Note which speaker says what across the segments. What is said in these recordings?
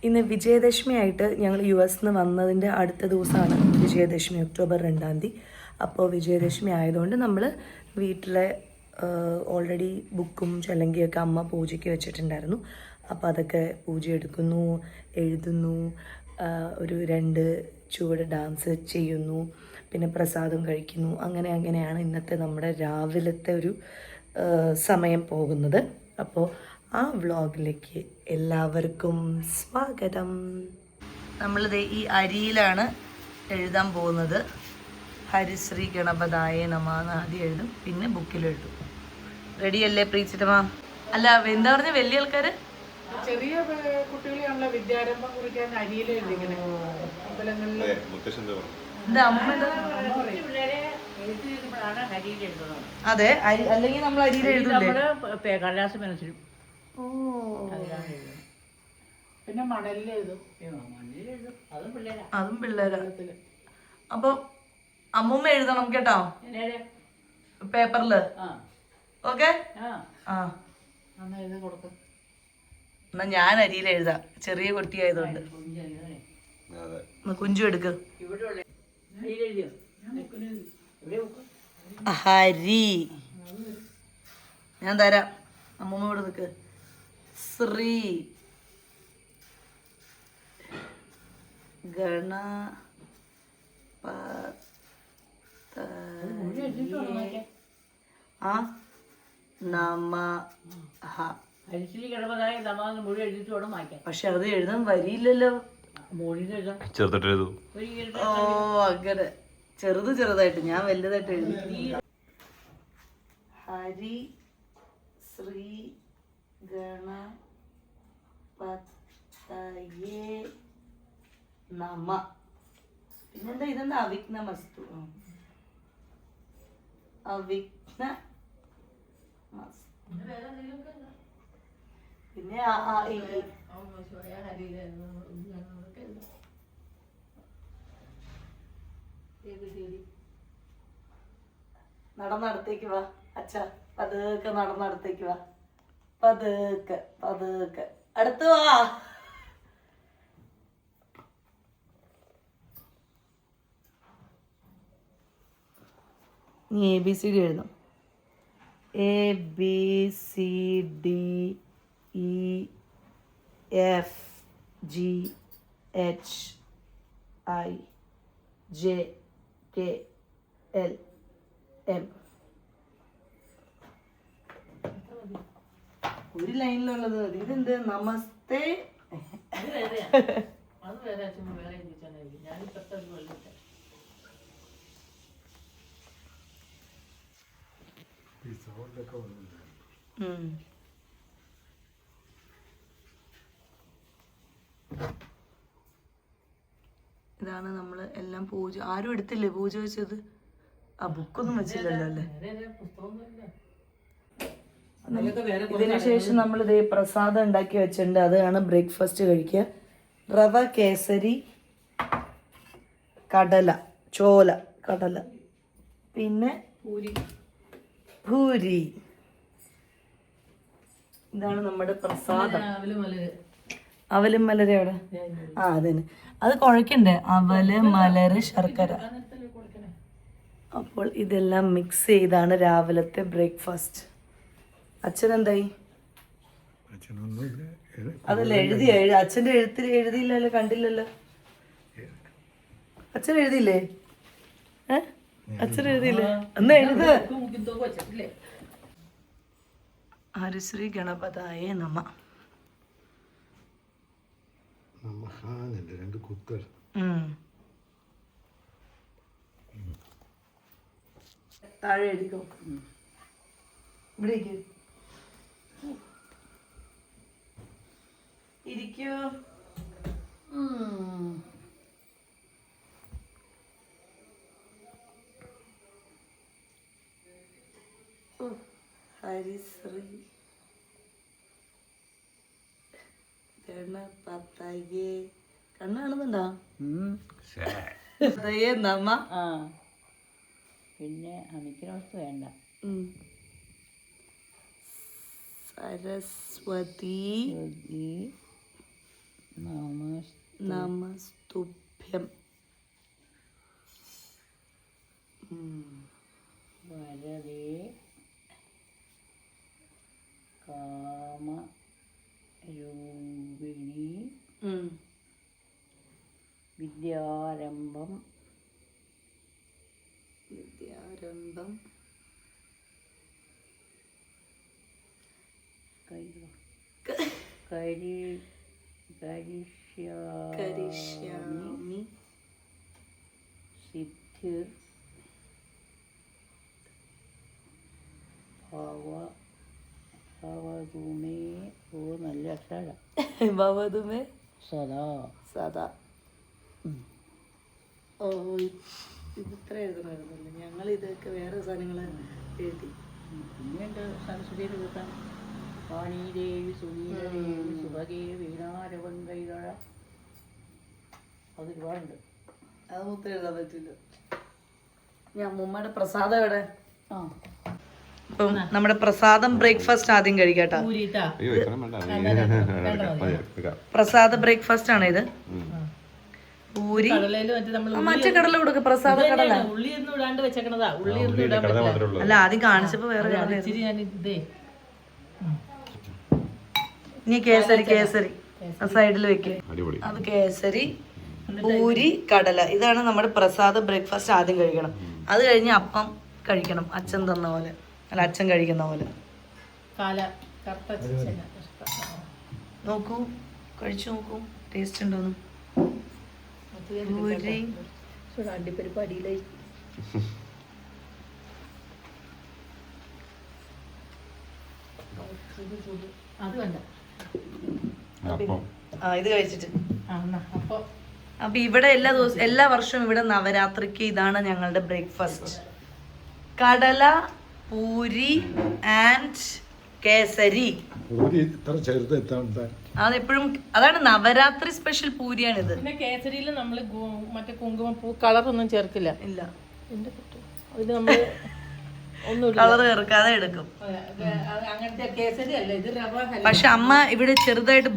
Speaker 1: ഇന്ന് വിജയദശമി ആയിട്ട് ഞങ്ങൾ US നിന്ന് വന്നതിൻ്റെ അടുത്ത ദിവസമാണ് വിജയദശമി, ഒക്ടോബർ 2-ാം തീയതി. അപ്പോൾ വിജയദശമി ആയതുകൊണ്ട് നമ്മൾ വീട്ടിലെ ഓൾറെഡി ബുക്കും ചലങ്കിയൊക്കെ അമ്മ പൂജയ്ക്ക് വെച്ചിട്ടുണ്ടായിരുന്നു. അപ്പോൾ അതൊക്കെ പൂജ എടുക്കുന്നു, എഴുതുന്നു, ഒരു 2 ചുവട് ഡാൻസ് ചെയ്യുന്നു, പിന്നെ പ്രസാദം കഴിക്കുന്നു. അങ്ങനെയാണ് ഇന്നത്തെ നമ്മുടെ രാവിലത്തെ ഒരു സമയം പോകുന്നത്. അപ്പോൾ ആ വ്ളോഗിലേക്ക് എല്ലാവർക്കും സ്വാഗതം. നമ്മളിത് ഈ അരിയിലാണ് എഴുതാൻ പോകുന്നത്. ഹരിശ്രീ ഗണപതായ നമ എന്ന് ആദ്യം എഴുതും, പിന്നെ ബുക്കിലെഴുതും. റെഡിയല്ലേ പ്രീച്ചിട്ടമ്മ? അല്ല, എന്താ പറഞ്ഞ വലിയ ആൾക്കാർ
Speaker 2: ചെറിയ കുട്ടികളെയാണല്ലോ വിദ്യാരംഭം കുറിക്കാൻ അരിയിലെഴുതി ഇങ്ങനെ അമ്പലങ്ങളിൽ.
Speaker 1: അതെ, അല്ലെങ്കിൽ നമ്മൾ അരിയിൽ എഴുതൂലേ?
Speaker 2: കടലാസ് മനസ്സിലും. പിന്നെ മണലിൽ എഴുതും.
Speaker 1: അതും പിള്ളേരാ. അപ്പൊ അമ്മൂമ്മ എഴുതണം കേട്ടോ പേപ്പറില്. ഓക്കെ, എന്നാ ഞാൻ അരിയിൽ എഴുതാം, ചെറിയ കുട്ടിയായതുകൊണ്ട്. കുഞ്ചു എടുക്ക്. ഹരി ഞാൻ തരാം, അമ്മൂമ്മ ഇവിടെ നിൽക്ക്. ശ്രീ ഗണ പക്ഷെ അത് എഴുതാൻ വരിയില്ലല്ലോ. ഓ അങ്ങനെ ചെറുതായിട്ട്, ഞാൻ വലുതായിട്ട് എഴുതി. ഹരി ശ്രീ ഗണപതയേ നമ. പിന്നെന്താ, ഇതെന്താ? അവിഘ്നമസ്തു. പിന്നെ നടന്നടുത്തേക്ക് വാ അച്ഛ, പതുക്കെ നടന്നടുത്തേക്ക് വാ, പതുക്കെ അടുത്ത് വാ. നീ ABCD എഴുതും. ABCDEFGHIJKLM. ഒരു ലൈനിലുള്ളത് മതി. ഇതെന്ത്? നമസ്തേ. ഇതാണ് നമ്മൾ എല്ലാം പൂജ. ആരും എടുത്തില്ലേ പൂജ വെച്ചത്? ആ ബുക്കൊന്നും വെച്ചില്ലല്ലോ അല്ലേ? ഇതിനുശേഷം നമ്മൾ ഇതേ പ്രസാദം ഉണ്ടാക്കി വെച്ചിട്ടുണ്ട്. അതാണ് ബ്രേക്ക്ഫാസ്റ്റ് കഴിക്കുക. റവ കേസരി, ചോല കടല, പിന്നെ ഭൂരി. ഇതാണ് നമ്മുടെ പ്രസാദം. അവലും മലര് എവിടെ? അതന്നെ, അത് കുഴക്കണ്ടേ? അവല്, മലര്, ശർക്കര. അപ്പോൾ ഇതെല്ലാം മിക്സ് ചെയ്താണ് രാവിലത്തെ ബ്രേക്ക്ഫാസ്റ്റ്. അച്ഛൻ എന്തായി? അതല്ല അച്ഛൻ്റെ എഴുത്തിൽ എഴുതിയില്ലല്ലോ, കണ്ടില്ലല്ലോ. അച്ഛൻ എഴുതിയില്ലേ? അച്ഛൻ എഴുതിയില്ലേ? എന്നാ എഴുത്. ഹരിശ്രീ ഗണപതായ നമ. താഴെ എഴുതിക്കോ. ഇവിടേക്ക് ഇരിക്കൂ. ഹരിശ്രീ ഗണപതയേ. കണ്ണ് കാണുന്നുണ്ടോ? നമ.
Speaker 2: പിന്നെ അമിക്കനോസ് വേണ്ട.
Speaker 1: സരസ്വതി
Speaker 2: നമ.
Speaker 1: നമസ്തുഭ്യം.
Speaker 2: വരദേ കാമരൂപിണി വിദ്യാരംഭം കരിഷ്യാമി സിദ്ധിർ ഭവതുമേ. ഓ നല്ല അക്ഷരം.
Speaker 1: ഭവതുമേ
Speaker 2: സദാ
Speaker 1: സദാ. ഓ ഇത് ഇത്ര എഴുതണമായിരുന്നല്ലോ. ഞങ്ങൾ ഇതൊക്കെ വേറെ സാധനങ്ങൾ എഴുതി.
Speaker 2: പിന്നെയുണ്ട് സരസ്വതി എഴുതാൻ. വാണീദേവി സുനീലദേവി സുഭഗേ വീണാരവങ്കൈതഴ. അതൊരുപാടുണ്ട്.
Speaker 1: അത് മൊത്തം എഴുതാൻ പറ്റില്ല. ഞാൻ മുമ്മയുടെ പ്രസാദം എവിടെ? അപ്പം നമ്മുടെ പ്രസാദം ബ്രേക്ക്ഫാസ്റ്റ് ആദ്യം കഴിക്കാട്ടോ. പ്രസാദ ബ്രേക്ക്ഫാസ്റ്റ് ആണ് ഇത്. പൂരി മറ്റേ കടല കൊടുക്ക. പ്രസാദ കടല
Speaker 2: ഉള്ളിയൊന്നും ഇടാണ്ട് വെച്ചേക്കണതാ. ഉള്ളിയൊന്നും ഇടാൻ പറ്റില്ല.
Speaker 1: അല്ല ആദ്യം കാണിച്ചപ്പോ വേറെ
Speaker 2: ഇച്ചിരി ഞാൻ ഇതേ
Speaker 1: ഇനി കേസരി. കേസരി സൈഡിൽ വെക്ക. അത് കേസരി, പൂരി, കടല. ഇതാണ് നമ്മുടെ പ്രസാദ ബ്രേക്ക്ഫാസ്റ്റ്. ആദ്യം കഴിക്കണം. അത് കഴിഞ്ഞ് അപ്പം കഴിക്കണം. അച്ഛൻ തന്ന പോലെ. അല്ല അച്ഛൻ കഴിക്കുന്ന പോലെ. നോക്കൂ, കഴിച്ചു നോക്കൂ, ടേസ്റ്റ് ഉണ്ടോന്ന്. പൂരി അണ്ടിപ്പരിപ്പ് അടിയിലായി.
Speaker 2: അത് വേണ്ട.
Speaker 1: ഇത് കഴിച്ചിട്ട് അപ്പൊ ഇവിടെ എല്ലാ വർഷവും ഇവിടെ നവരാത്രിക്ക് ഇതാണ് ഞങ്ങളുടെ ബ്രേക്ക്ഫാസ്റ്റ്. കടല, പൂരി ആൻഡ് കേസരി. അതെപ്പോഴും അതാണ് നവരാത്രി സ്പെഷ്യൽ പൂരിയാണിത്.
Speaker 2: പിന്നെ കേസരിയിൽ നമ്മള് മറ്റേ കുങ്കുമപ്പൂ കളറൊന്നും ചേർക്കില്ല.
Speaker 1: ഇല്ല,
Speaker 2: അതിന് നമ്മള്
Speaker 1: കളർ ചേർക്കാതെ എടുക്കും.
Speaker 2: അങ്ങനത്തെ കേസരി അല്ല ഇത്, റവ.
Speaker 1: പക്ഷെ അമ്മ ഇവിടെ ചെറുതായിട്ട്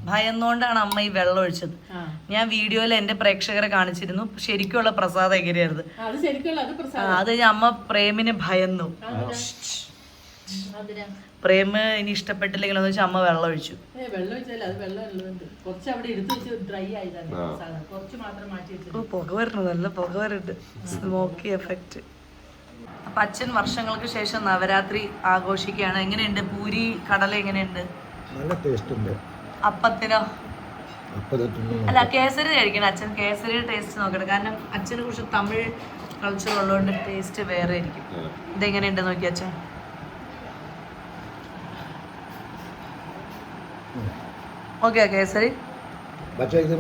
Speaker 1: ഭയന്നോണ്ടാണ് അമ്മ ഈ വെള്ളം ഒഴിച്ചത്. ഞാൻ വീഡിയോയിൽ എന്റെ പ്രേക്ഷകരെ കാണിച്ചിരുന്നു. ശരിക്കുള്ള പ്രസാദം എങ്ങനെയായിരുന്നു. അത് അമ്മ പ്രേമിന് ഭയന്നു. പ്രേമ ഇനി ഇഷ്ടപ്പെട്ടില്ലെങ്കിലെന്ന് വെച്ചാൽ അമ്മ വെള്ളം ഒഴിച്ചു. പുക വരണം, നല്ല പുക വരുന്നുണ്ട്. Smoky effect. അപ്പൊ അച്ഛൻ വർഷങ്ങൾക്ക് ശേഷം നവരാത്രി ആഘോഷിക്കുകയാണ്. എങ്ങനെയുണ്ട് പൂരി കടല? എങ്ങനെയുണ്ട്?
Speaker 3: നല്ല ടേസ്റ്റ് ഉണ്ട്.
Speaker 1: അപ്പത്തിനോ? അല്ല കേസരി കഴിക്കണം. അച്ഛൻ കേസരിയുടെ ടേസ്റ്റ് നോക്കണം. കാരണം അച്ഛനെ കുറിച്ച് തമിഴ് കൾച്ചർ ഉള്ളതുകൊണ്ട് ടേസ്റ്റ് വേറെ ആയിരിക്കും. ഇതെങ്ങനെയുണ്ട് നോക്കി അച്ഛൻ. ഓക്കെ കേസരി.
Speaker 3: പക്ഷേ ഇത്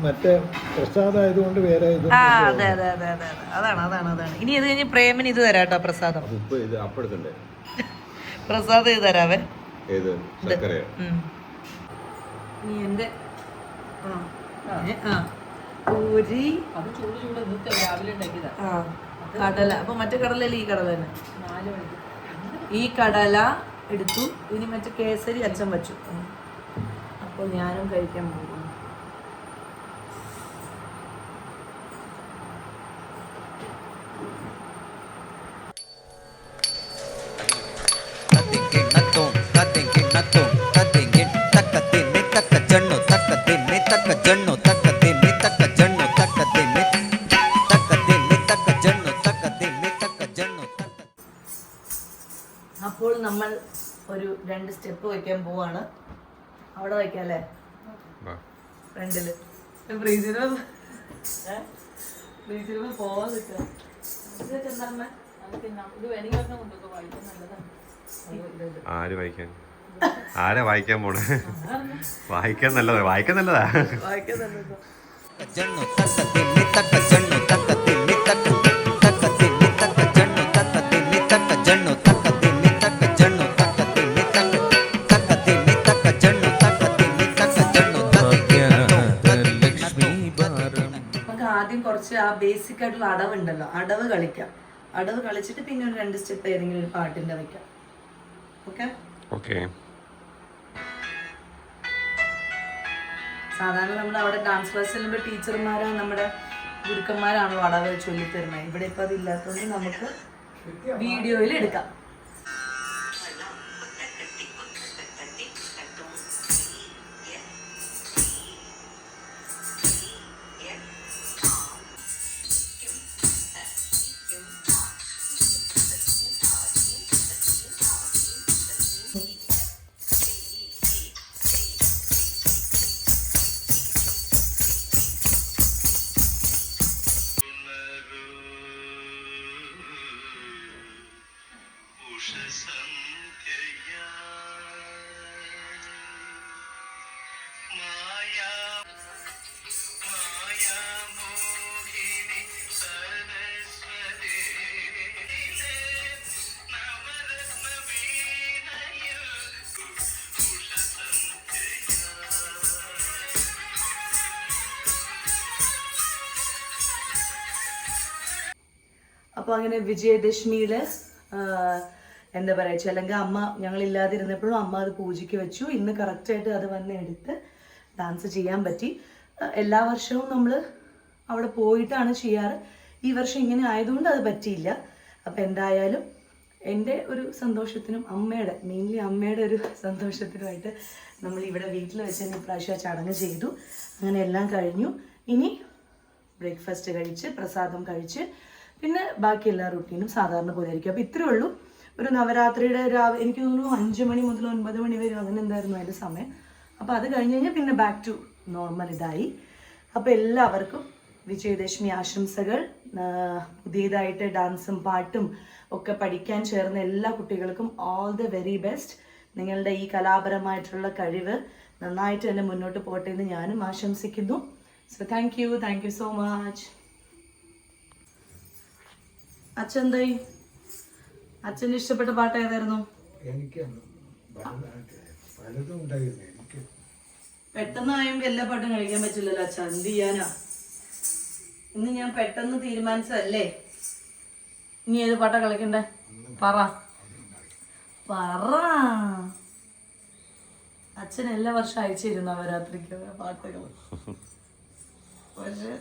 Speaker 3: മറ്റേ പ്രസാദമായതുകൊണ്ട് വേറെ.
Speaker 1: അതെ അതെ അതെ അതെ അതാണ്. ഇനി ഇത് കഴിഞ്ഞ് പ്രേമന് ഇത് തരാട്ടോ പ്രസാദം. പ്രസാദം ഇത് തരാവേ. നീ എന്റെ പൂരി കടല. അപ്പൊ മറ്റേ കടലല്ലേ ഈ കടല തന്നെ. ഈ കടല എടുത്തു. ഇനി മറ്റേ കേസരി അച്ഛൻ വച്ചു. അപ്പോൾ ഞാനും കഴിക്കാൻ പോകുന്നു. അപ്പോൾ നമ്മൾ ഒരു 2 സ്റ്റെപ്പ് വയ്ക്കാൻ പോവാണ്. അവിടെ വയ്ക്കാല്ലേ? ഫ്രണ്ടില് പോവാൻ നിൽക്കാം.
Speaker 4: ആര് വായിക്കാൻ? ആരാ വായിക്കാൻ പോണേ? വായിക്കാൻ നല്ലതാ. വായിക്കാൻ നല്ലതാ.
Speaker 1: ആദ്യം കുറച്ച് ആ ബേസിക് ആയിട്ടുള്ള അടവുണ്ടല്ലോ, അടവ് കളിക്കാം. അടവ് കളിച്ചിട്ട് പിന്നെ ഒരു 2 സ്റ്റെപ്പ് ഏതെങ്കിലും ഒരു പാട്ടിന്റെ വയ്ക്കാം. ഓക്കെ. സാധാരണ നമ്മൾ അവിടെ ഡാൻസ് ക്ലാസ് ചെല്ലുമ്പോൾ ടീച്ചർമാരാണ് നമ്മുടെ ഗുരുക്കന്മാരാണല്ലോ അടവ് ചൊല്ലിത്തരുന്നത്. ഇവിടെ ഇപ്പം അതില്ലാത്തതുകൊണ്ട് നമുക്ക് വീഡിയോയിൽ എടുക്കാം. അപ്പോൾ അങ്ങനെ വിജയദശമിയിൽ എന്താ പറയുക, ചിലങ്ക അമ്മ ഞങ്ങളില്ലാതിരുന്നപ്പോഴും അമ്മ അത് പൂജയ്ക്ക് വെച്ചു. ഇന്ന് കറക്റ്റായിട്ട് അത് വന്ന് എടുത്ത് ഡാൻസ് ചെയ്യാൻ പറ്റി. എല്ലാ വർഷവും നമ്മൾ അവിടെ പോയിട്ടാണ് ചെയ്യാറ്. ഈ വർഷം ഇങ്ങനെ ആയതുകൊണ്ട് അത് പറ്റിയില്ല. അപ്പോൾ എന്തായാലും എൻ്റെ ഒരു സന്തോഷത്തിനും മെയിൻലി അമ്മയുടെ ഒരു സന്തോഷത്തിനുമായിട്ട് നമ്മൾ ഇവിടെ വീട്ടിൽ വെച്ച് തന്നെ ഇപ്രാവശ്യം ആ ചടങ്ങ് ചെയ്തു. അങ്ങനെ എല്ലാം കഴിഞ്ഞു. ഇനി ബ്രേക്ക്ഫാസ്റ്റ് കഴിച്ച് പ്രസാദം കഴിച്ച് പിന്നെ ബാക്കി എല്ലാ റൂട്ടീനും സാധാരണ പോലെ ആയിരിക്കും. അപ്പോൾ ഇത്രയേ ഉള്ളൂ. ഒരു നവരാത്രിയുടെ എനിക്ക് തോന്നുന്നു 5 മണി മുതൽ 9 മണി വരെ അങ്ങനെ എന്തായിരുന്നു അതിൻ്റെ സമയം. അപ്പോൾ അത് കഴിഞ്ഞ് കഴിഞ്ഞാൽ പിന്നെ ബാക്ക് ടു നോർമൽ ഇതായി. അപ്പോൾ എല്ലാവർക്കും വിജയദശമി ആശംസകൾ. പുതിയതായിട്ട് ഡാൻസും പാട്ടും ഒക്കെ പഠിക്കാൻ ചേർന്ന എല്ലാ കുട്ടികൾക്കും ഓൾ ദ വെരി ബെസ്റ്റ്. നിങ്ങളുടെ ഈ കലാപരമായിട്ടുള്ള കഴിവ് നന്നായിട്ട് തന്നെ മുന്നോട്ട് പോട്ടെ എന്ന് ഞാനും ആശംസിക്കുന്നു. So thank you so much. അച്ഛന്തായി അച്ഛൻ്റെ ഇഷ്ടപ്പെട്ട പാട്ട് ഏതായിരുന്നു?
Speaker 3: എനിക്ക് പലതും ഉണ്ടായിരുന്നു. എനിക്ക്
Speaker 1: പെട്ടെന്നായും എല്ലാ പാട്ടും കളിക്കാൻ പറ്റില്ലല്ലോ അച്ഛൻ, എന്ത് ചെയ്യാനാ? ഇന്ന് ഞാൻ പെട്ടെന്ന് തീരുമാനിച്ചതല്ലേ. ഇനി ഏത് പാട്ടാ കളിക്കണ്ടേ? പറ. അച്ഛൻ എല്ലാ വർഷം അയച്ചിരുന്നു നവരാത്രിക്ക് പാട്ടുകൾ. പക്ഷെ